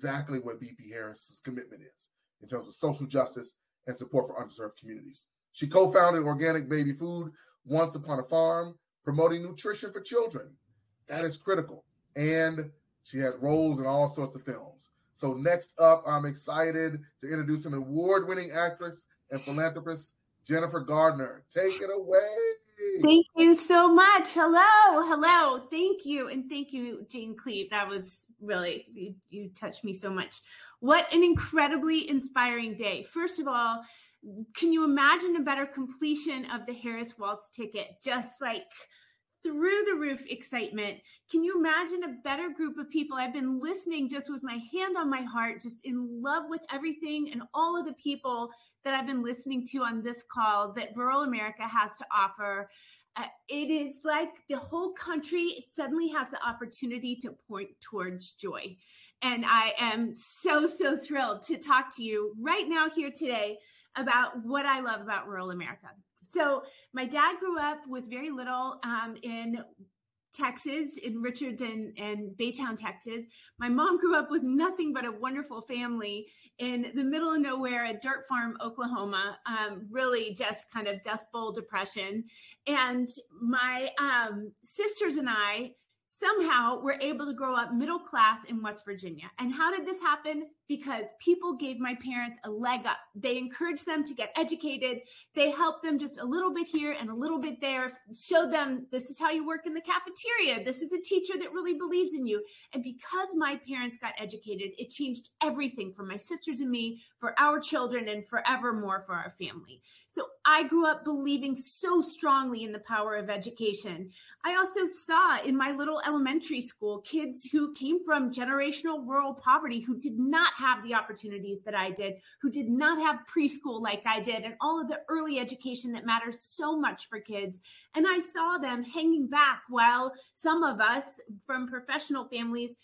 exactly what VP Harris's commitment is in terms of social justice and support for underserved communities. She co-founded Organic Baby Food Once Upon a Farm, promoting nutrition for children. That is critical. And she has roles in all sorts of films. So next up, I'm excited to introduce an award-winning actress and philanthropist, Jennifer Gardner. Take it away. Thank you so much. Hello. Thank you. And thank you, Jane Cleve. That was really, you touched me so much. What an incredibly inspiring day. First of all, can you imagine a better completion of the Harris Waltz ticket? Just like through the roof excitement. Can you imagine a better group of people? I've been listening just with my hand on my heart, just in love with everything and all of the people that I've been listening to on this call that rural America has to offer. It is like the whole country suddenly has the opportunity to point towards joy. And I am so thrilled to talk to you right now here today about what I love about rural America. So my dad grew up with very little in Texas, in Richards and Baytown, Texas. My mom grew up with nothing but a wonderful family in the middle of nowhere at Dirt Farm, Oklahoma, really just kind of Dust Bowl depression. And my sisters and I somehow were able to grow up middle class in West Virginia. And how did this happen? Because people gave my parents a leg up. They encouraged them to get educated. They helped them just a little bit here and a little bit there, showed them this is how you work in the cafeteria. This is a teacher that really believes in you. And because my parents got educated, it changed everything for my sisters and me, for our children, and forevermore for our family. So I grew up believing so strongly in the power of education. I also saw in my little elementary school kids who came from generational rural poverty, who did not have the opportunities that I did, who did not have preschool like I did, and all of the early education that matters so much for kids. And I saw them hanging back while some of us from professional families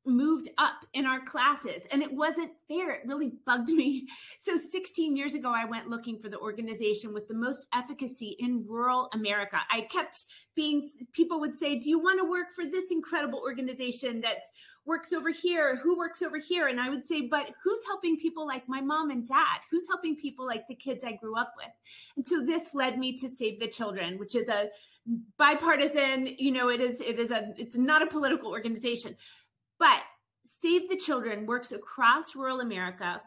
moved up in our classes, and it wasn't fair. It really bugged me. So 16 years ago, I went looking for the organization with the most efficacy in rural America. I kept people would say, do you want to work for this incredible organization that works over here? Who works over here? And I would say, but who's helping people like my mom and dad? Who's helping people like the kids I grew up with? And so this led me to Save the Children, which is a bipartisan, it's not a political organization. But Save the Children works across rural America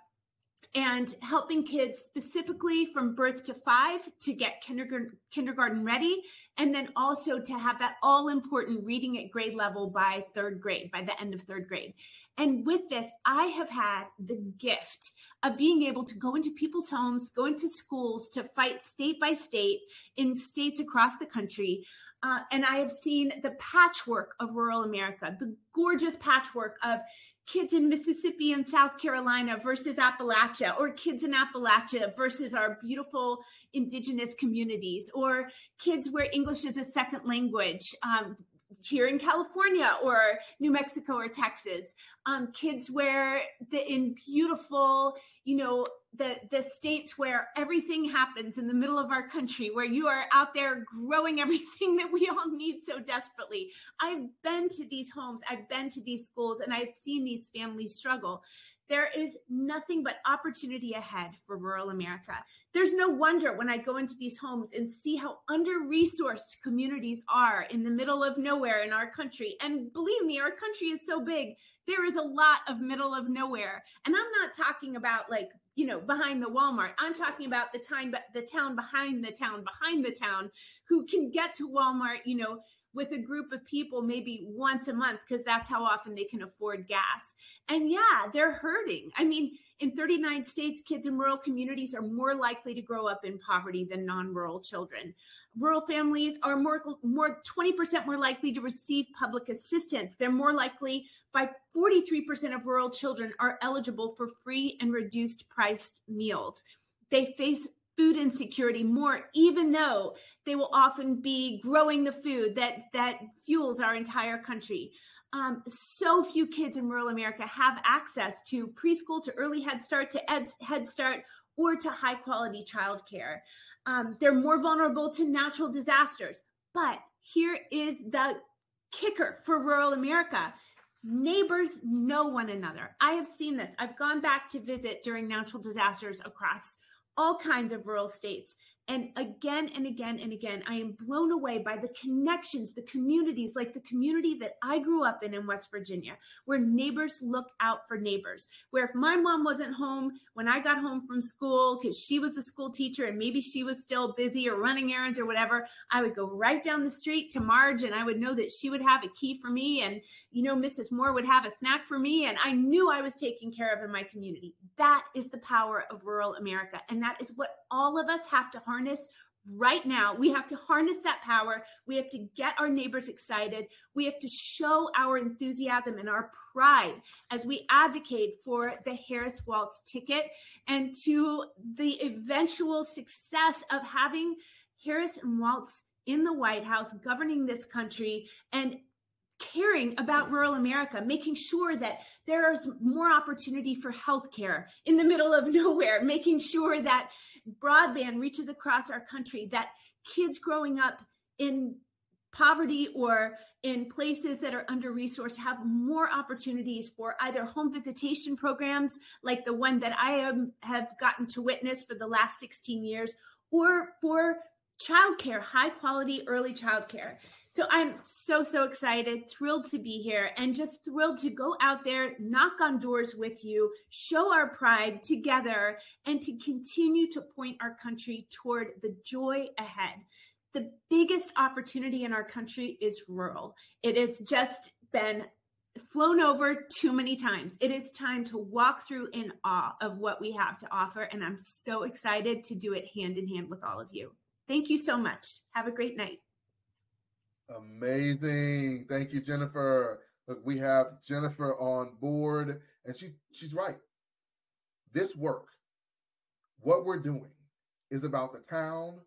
and helping kids specifically from birth to 5 to get kindergarten ready, and then also to have that all important reading at grade level by 3rd grade, by the end of 3rd grade. And with this, I have had the gift of being able to go into people's homes, go into schools, to fight state by state in states across the country. And I have seen the patchwork of rural America, the gorgeous patchwork of kids in Mississippi and South Carolina versus Appalachia, or kids in Appalachia versus our beautiful indigenous communities, or kids where English is a second language, here in California or New Mexico or Texas, kids where in beautiful, the states where everything happens in the middle of our country, where you are out there growing everything that we all need so desperately. I've been to these homes, I've been to these schools, and I've seen these families struggle. There is nothing but opportunity ahead for rural America. There's no wonder when I go into these homes and see how under-resourced communities are in the middle of nowhere in our country. And believe me, our country is so big, there is a lot of middle of nowhere. And I'm not talking about behind the Walmart. I'm talking about the town behind the town behind the town, who can get to Walmart, with a group of people maybe once a month, because that's how often they can afford gas. And yeah, they're hurting. I mean, in 39 states, kids in rural communities are more likely to grow up in poverty than non-rural children. Rural families are more 20% more likely to receive public assistance. They're more likely, by 43% of rural children are eligible for free and reduced priced meals. They face food insecurity more, even though they will often be growing the food that fuels our entire country. So few kids in rural America have access to preschool, to early Head Start, to Head Start, or to high quality childcare. They're more vulnerable to natural disasters. But here is the kicker for rural America. Neighbors know one another. I have seen this. I've gone back to visit during natural disasters across all kinds of rural states. And again and again and again, I am blown away by the connections, the communities, like the community that I grew up in West Virginia, where neighbors look out for neighbors, where if my mom wasn't home when I got home from school, because she was a school teacher and maybe she was still busy or running errands or whatever, I would go right down the street to Marge and I would know that she would have a key for me. And, Mrs. Moore would have a snack for me. And I knew I was taken care of in my community. That is the power of rural America. And that is what all of us have to harness right now. We have to harness that power. We have to get our neighbors excited. We have to show our enthusiasm and our pride as we advocate for the Harris-Walz ticket and to the eventual success of having Harris and Walz in the White House, governing this country and caring about rural America, making sure that there's more opportunity for healthcare in the middle of nowhere, making sure that broadband reaches across our country, that kids growing up in poverty or in places that are under-resourced have more opportunities for either home visitation programs like the one that I have gotten to witness for the last 16 years, or for childcare, high quality early childcare. So I'm so excited, thrilled to be here, and just thrilled to go out there, knock on doors with you, show our pride together, and to continue to point our country toward the joy ahead. The biggest opportunity in our country is rural. It has just been flown over too many times. It is time to walk through in awe of what we have to offer, and I'm so excited to do it hand in hand with all of you. Thank you so much. Have a great night. Amazing. Thank you, Jennifer. Look, we have Jennifer on board, and she's right. This work, what we're doing, is about the town,